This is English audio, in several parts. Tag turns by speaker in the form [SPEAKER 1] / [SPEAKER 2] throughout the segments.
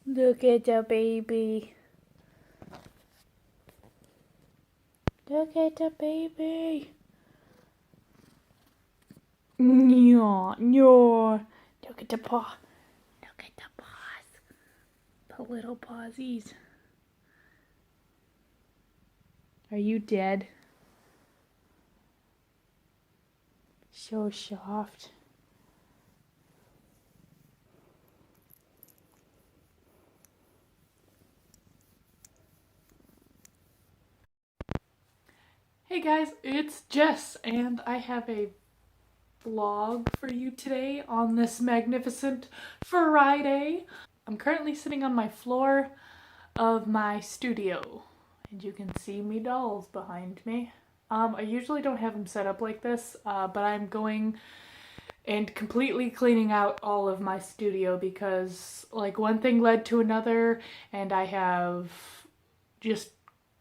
[SPEAKER 1] Look at the baby. Look at the baby. No, no. Look at the paw. Look at the paws. The little pawsies. Are you dead? So soft. Hey guys, it's Jess, and I have a vlog for you today on this magnificent Friday. I'm currently sitting on my floor of my studio, and you can see me dolls behind me. I usually don't have them set up like this, but I'm going and completely cleaning out all of my studio because like one thing led to another, and I have just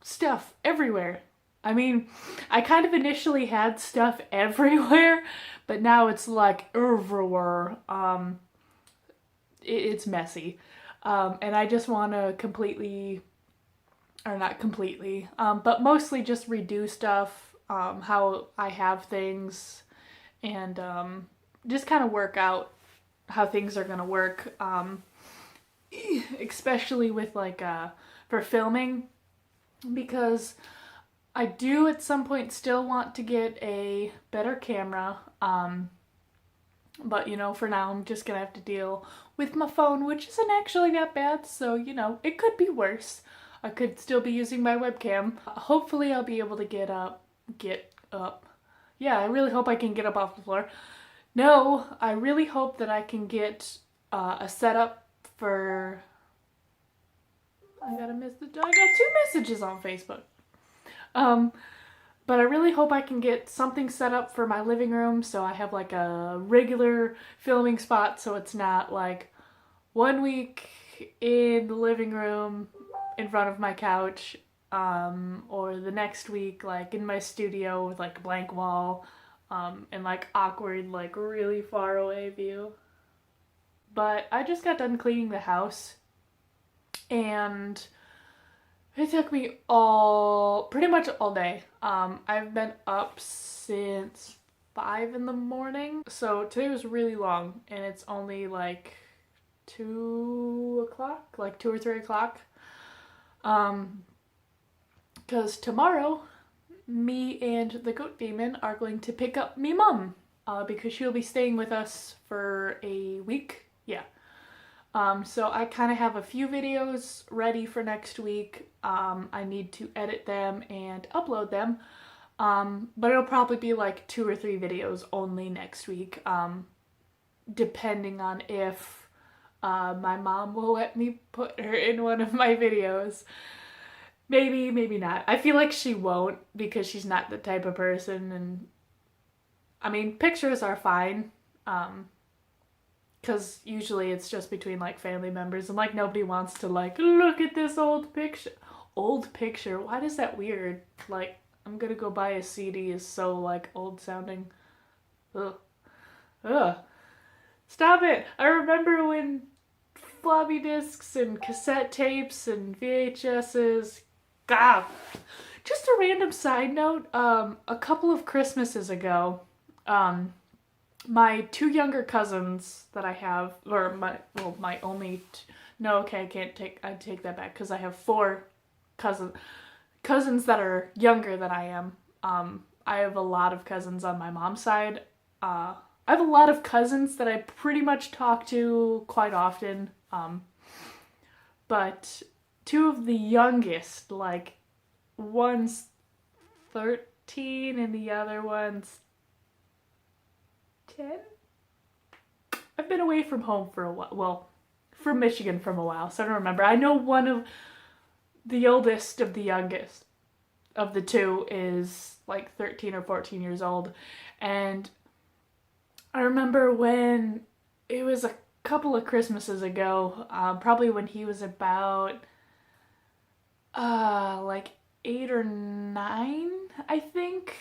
[SPEAKER 1] stuff everywhere. I mean, I kind of initially had stuff everywhere, but now it's like everywhere. It's messy. And I just want to completely, or not completely, but mostly just redo stuff, how I have things, and just kind of work out how things are going to work, especially with like for filming, because I do at some point still want to get a better camera, but you know, for now I'm just gonna have to deal with my phone, which isn't actually that bad, so you know, it could be worse. I could still be using my webcam. Hopefully I'll be able to get up. Yeah, I really hope I can get up off the floor. No, I really hope that I can get a setup for... I got two messages on Facebook. But I really hope I can get something set up for my living room so I have like a regular filming spot, so it's not like 1 week in the living room in front of my couch, or the next week like in my studio with like a blank wall, and like awkward, like really far away view. But I just got done cleaning the house, and it took me pretty much all day. I've been up since 5 in the morning, so today was really long, and it's only like 2 o'clock, like 2 or 3 o'clock. Because tomorrow, me and the Goatdemon are going to pick up me mom, because she'll be staying with us for a week. Yeah. So I kind of have a few videos ready for next week. I need to edit them and upload them. But it'll probably be like 2 or 3 videos only next week, depending on if my mom will let me put her in one of my videos. Maybe, maybe not. I feel like she won't because she's not the type of person, and I mean, pictures are fine. Because usually it's just between like family members, and like nobody wants to like look at this old picture. Old picture? Why is that weird? Like, I'm gonna go buy a CD is so like old sounding. Ugh. Ugh. Stop it! I remember when floppy disks and cassette tapes and VHSs. God. Just a random side note. A couple of Christmases ago, my 2 younger cousins that I have, or my only, no, okay, I take that back, because I have 4 cousins that are younger than I am. I have a lot of cousins on my mom's side. I have a lot of cousins that I pretty much talk to quite often. But 2 of the youngest, like, one's 13 and the other one's 10? I've been away from home for a while. Well, from Michigan from a while, so I don't remember. I know one of the oldest of the youngest of the 2 is like 13 or 14 years old. And I remember when it was a couple of Christmases ago, probably when he was about like 8 or 9, I think.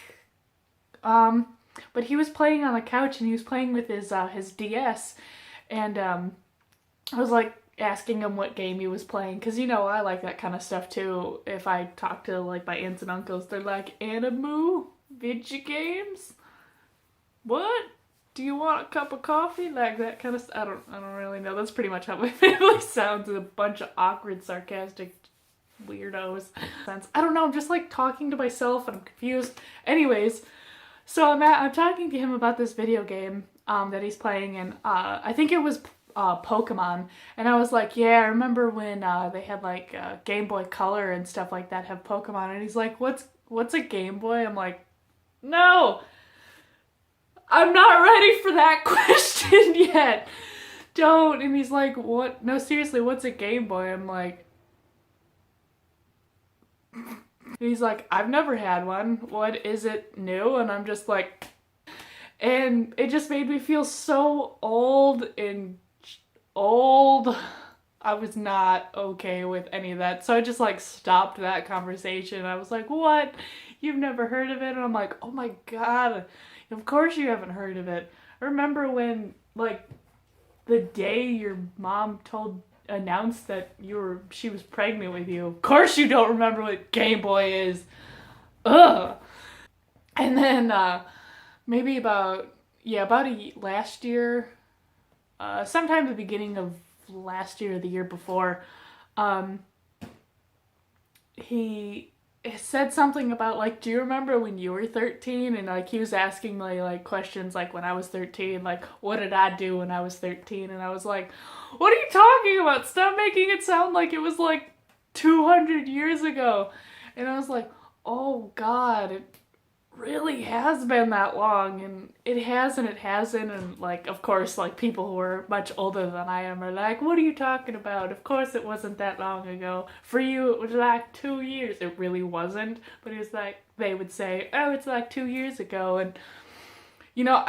[SPEAKER 1] But he was playing on the couch, and he was playing with his DS, and I was like, asking him what game he was playing, because you know I like that kind of stuff too. If I talk to like my aunts and uncles, they're like, Animu? Video games? What? Do you want a cup of coffee? Like that kind of stuff. I don't really know. That's pretty much how my family sounds. A bunch of awkward, sarcastic weirdos. I don't know, I'm just like talking to myself and I'm confused. Anyways, so I'm talking to him about this video game that he's playing, and I think it was Pokemon, and I was like, yeah, I remember when they had like Game Boy Color and stuff like that have Pokemon, and he's like, what's a Game Boy? I'm like, no, I'm not ready for that question yet. Don't. And he's like, what? No, seriously, what's a Game Boy? I'm like, he's like, I've never had one. What, is it new? And I'm just like, and it just made me feel so old and old. I was not okay with any of that. So I just like stopped that conversation. I was like, what? You've never heard of it? And I'm like, oh my God, of course you haven't heard of it. I remember when, like, the day your mom announced that she was pregnant with you. Of course you don't remember what Game Boy is. Ugh. And then maybe last year, sometime the beginning of last year or the year before, he said something about like, do you remember when you were 13? And like he was asking me like questions like when I was 13, like what did I do when I was 13? And I was like, what are you talking about? Stop making it sound like it was like 200 years ago. And I was like, oh God, it really has been that long. And it has and it hasn't. And like, of course, like people who are much older than I am are like, what are you talking about? Of course it wasn't that long ago. For you, it was like 2 years. It really wasn't. But it was like, they would say, oh, it's like 2 years ago. And, you know,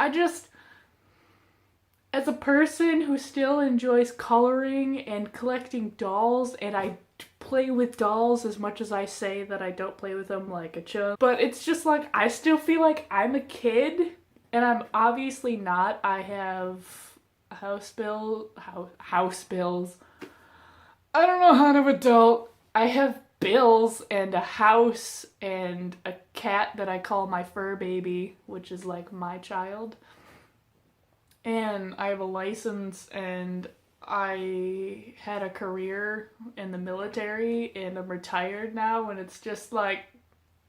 [SPEAKER 1] as a person who still enjoys coloring and collecting dolls, and I play with dolls as much as I say that I don't play with them like a chub, but it's just like, I still feel like I'm a kid, and I'm obviously not. I have house bills. I don't know how to adult. I have bills and a house and a cat that I call my fur baby, which is like my child. And I have a license, and I had a career in the military, and I'm retired now, and it's just like,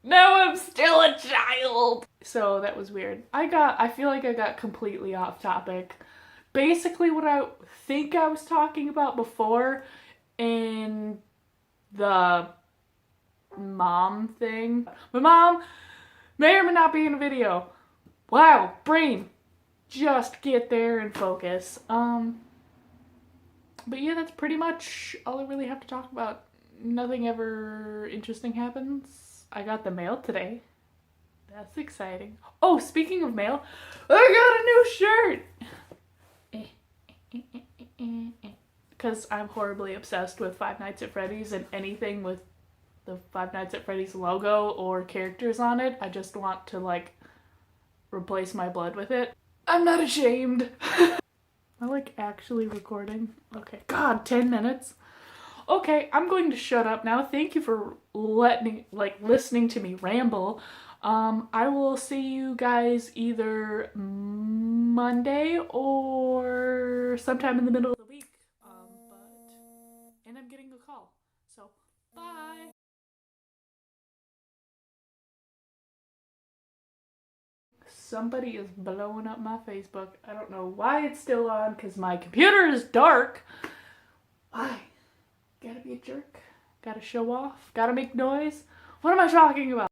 [SPEAKER 1] no, I'm still a child. So that was weird. I feel like I got completely off topic. Basically what I think I was talking about before in the mom thing. My mom may or may not be in a video. Wow, brain. Just get there and focus. But yeah, that's pretty much all I really have to talk about. Nothing ever interesting happens. I got the mail today. That's exciting. Oh, speaking of mail, I got a new shirt! Because I'm horribly obsessed with Five Nights at Freddy's, and anything with the Five Nights at Freddy's logo or characters on it, I just want to, like, replace my blood with it. I'm not ashamed. Am I like actually recording? Okay. God, 10 minutes. Okay, I'm going to shut up now. Thank you for listening to me ramble. I will see you guys either Monday or sometime in the middle of the week. And I'm getting a call. So, bye. Somebody is blowing up my Facebook. I don't know why it's still on, because my computer is dark. Why? Gotta be a jerk. Gotta show off. Gotta make noise. What am I talking about?